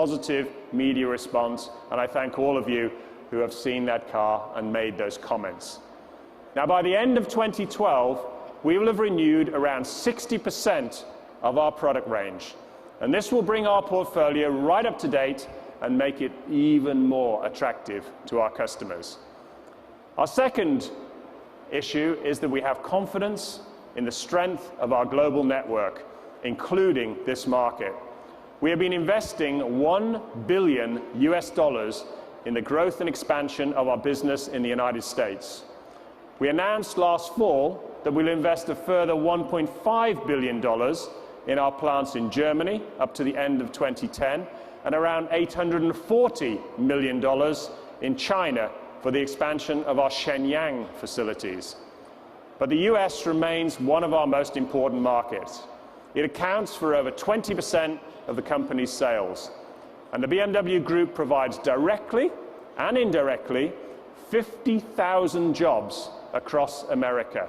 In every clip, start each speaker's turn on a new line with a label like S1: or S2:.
S1: positive media response, and I thank all of you who have seen that car and made those comments. Now, by the end of 2012, we will have renewed around 60% of our product range, and this will bring our portfolio right up to date and make it even more attractive to our customers. Our second issue is that we have confidence in the strength of our global network, including this market. We have been investing $1 billion in the growth and expansion of our business in the United States. We announced last fall that we'll invest a further $1.5 billion in our plants in Germany up to the end of 2010, and around $840 million in China for the expansion of our Shenyang facilities. But the US remains one of our most important markets. It accounts for over 20% of the company's sales. And the BMW Group provides directly and indirectly 50,000 jobs across America.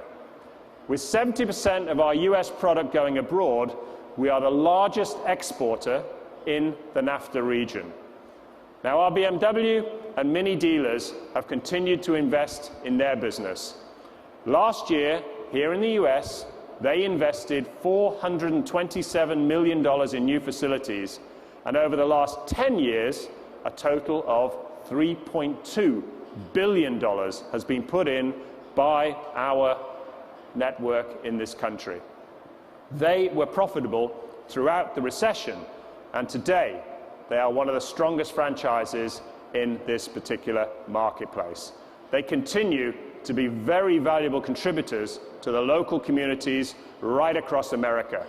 S1: With 70% of our US product going abroad, we are the largest exporter in the NAFTA region. Now, our BMW and Mini dealers have continued to invest in their business. Last year, here in the US, they invested $427 million in new facilities, and over the last 10 years, a total of $3.2 billion has been put in by our network in this country. They were profitable throughout the recession, and today they are one of the strongest franchises in this particular marketplace. They continue to be very valuable contributors to the local communities right across America.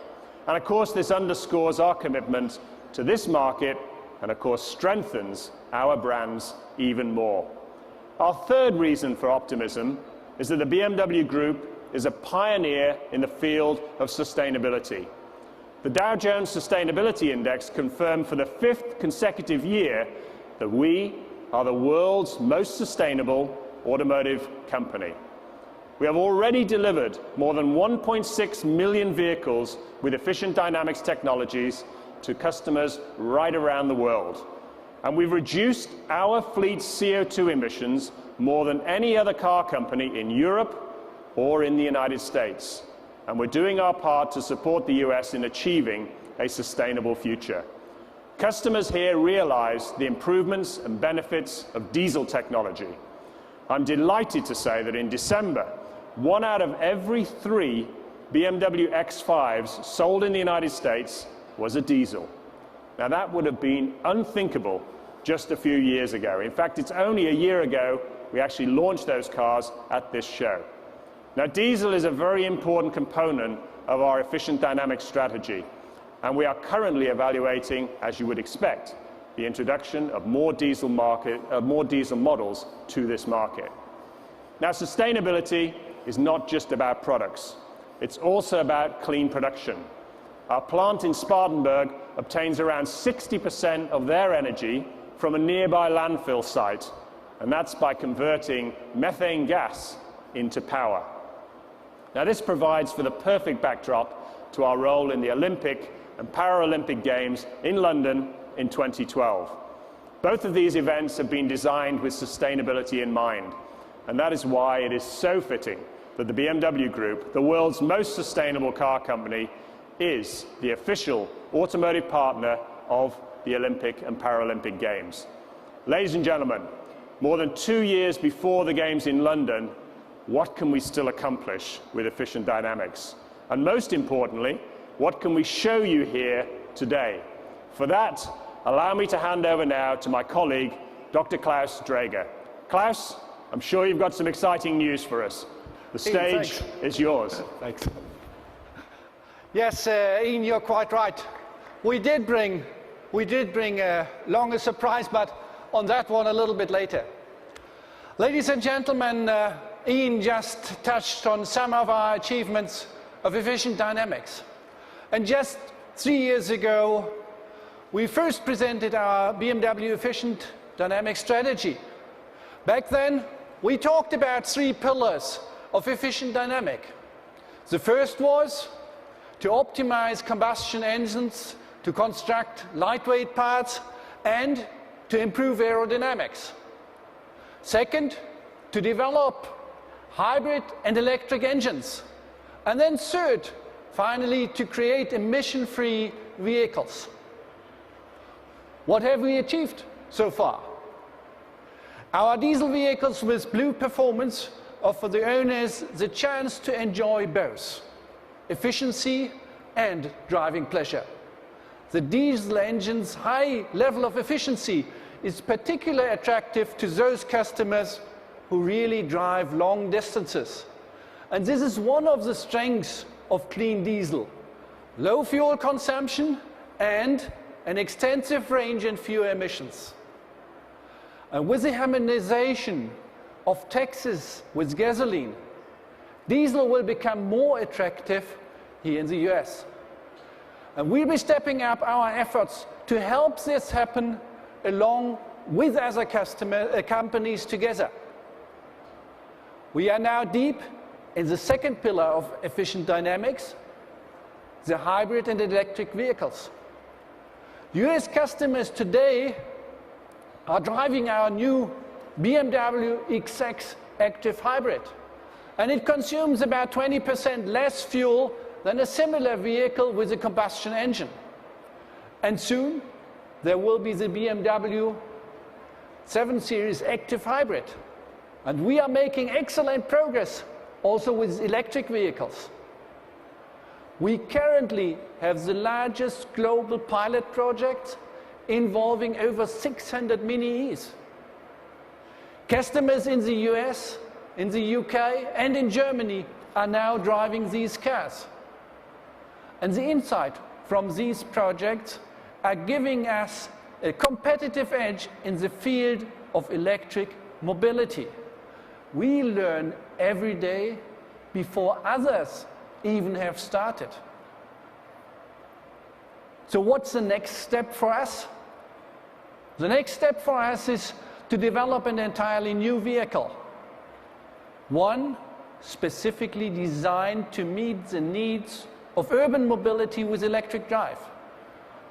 S1: And of course, this underscores our commitment to this market and of course strengthens our brands even more. Our third reason for optimism is that the BMW Group is a pioneer in the field of sustainability. The Dow Jones Sustainability Index confirmed for the 5th consecutive year that we are the world's most sustainable automotive company. We have already delivered more than 1.6 million vehicles with efficient dynamics technologies to customers right around the world. And we've reduced our fleet's CO2 emissions more than any other car company in Europe or in the United States. And we're doing our part to support the US in achieving a sustainable future. Customers here realize the improvements and benefits of diesel technology. I'm delighted to say that in December, 1 out of every 3 BMW X5s sold in the United States was a diesel. Now, that would have been unthinkable just a few years ago. In fact, it's only a year ago we actually launched those cars at this show. Now, diesel is a very important component of our efficient dynamics strategy, and we are currently evaluating, as you would expect, the introduction of more diesel models to this market. Now, sustainability is not just about products. It's also about clean production. Our plant in Spartanburg obtains around 60% of their energy from a nearby landfill site, and that's by converting methane gas into power. Now, this provides for the perfect backdrop to our role in the Olympic and Paralympic Games in London in 2012. Both of these events have been designed with sustainability in mind, and that is why it is so fitting that the BMW Group, the world's most sustainable car company, is the official automotive partner of the Olympic and Paralympic Games. Ladies and gentlemen, more than 2 years before the Games in London, what can we still accomplish with efficient dynamics? And most importantly, what can we show you here today? For that, allow me to hand over now to my colleague, Dr. Klaus Draeger. Klaus, I'm sure you've got some exciting news for us. The stage is yours.
S2: Thanks. Yes, Ian, you're quite right. We did bring along a surprise, but on that one a little bit later. Ladies and gentlemen, Ian just touched on some of our achievements of efficient dynamics. And just 3 years ago, we first presented our BMW efficient dynamic strategy. Back then, we talked about 3 pillars of efficient dynamic. The first was to optimize combustion engines, to construct lightweight parts, and to improve aerodynamics. Second, to develop hybrid and electric engines. And then third, finally, to create emission-free vehicles. What have we achieved so far? Our diesel vehicles with Blue Performance offer the owners the chance to enjoy both efficiency and driving pleasure. The diesel engine's high level of efficiency is particularly attractive to those customers who really drive long distances. And this is one of the strengths of clean diesel: low fuel consumption and an extensive range and fewer emissions. And with the harmonization of taxes with gasoline, diesel will become more attractive here in the US. And we'll be stepping up our efforts to help this happen along with other companies together. We are now deep in the second pillar of efficient dynamics, the hybrid and electric vehicles. US customers today are driving our new BMW X6 Active Hybrid, and it consumes about 20% less fuel than a similar vehicle with a combustion engine. And soon, there will be the BMW 7 Series Active Hybrid. And we are making excellent progress also with electric vehicles. We currently have the largest global pilot project involving over 600 Mini-Es. Customers in the US, in the UK, and in Germany are now driving these cars. And the insight from these projects are giving us a competitive edge in the field of electric mobility. We learn every day before others even have started. So what's the next step for us? The next step for us is to develop an entirely new vehicle. One specifically designed to meet the needs of urban mobility with electric drive.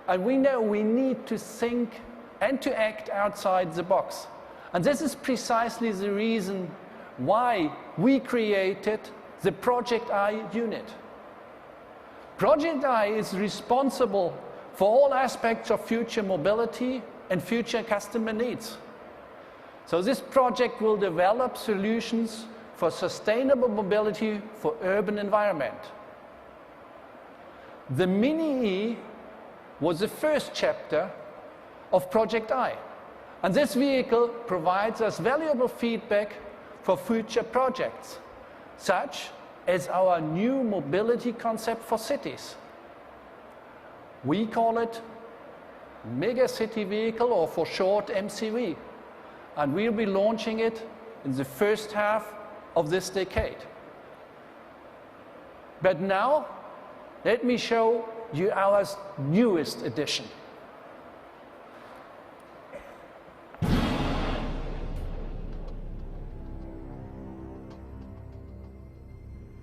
S2: And we know we need to think and to act outside the box. And this is precisely the reason why we created the Project I unit. Project I is responsible for all aspects of future mobility and future customer needs. So this project will develop solutions for sustainable mobility for urban environment. The Mini-E was the first chapter of Project I. And this vehicle provides us valuable feedback for future projects, such as our new mobility concept for cities. We call it Mega City Vehicle, or for short MCV. And we'll be launching it in the first half of this decade. But now, let me show you our newest edition.